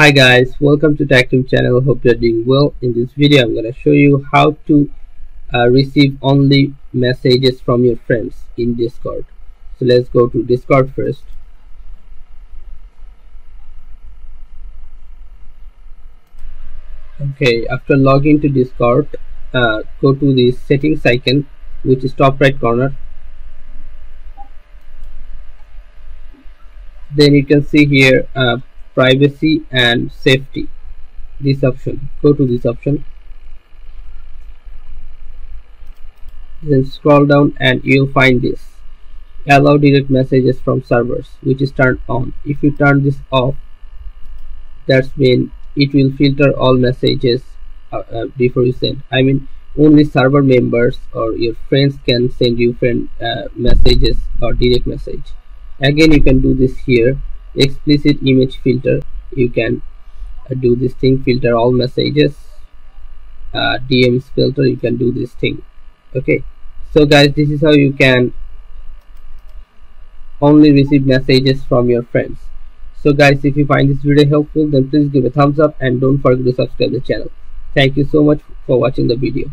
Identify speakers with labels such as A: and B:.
A: Hi guys, welcome to TechTube channel. Hope you're doing well. In this video I'm going to show you how to receive only messages from your friends in Discord. So let's go to Discord first. Okay, after logging to Discord, go to the settings icon, which is top right corner. Then you can see here privacy and safety, this option. Go to this option, then scroll down and you'll find this allow direct messages from servers, which is turned on. If you turn this off, that's mean it will filter all messages before you send. I mean, only server members or your friends can send you messages or direct message. Again, you can do this here, explicit image filter. You can do this thing, filter all messages. DMs filter, you can do this thing. Okay, so guys, this is how you can only receive messages from your friends. So guys, if you find this video helpful, then please give a thumbs up and don't forget to subscribe the channel. Thank you so much for watching the video.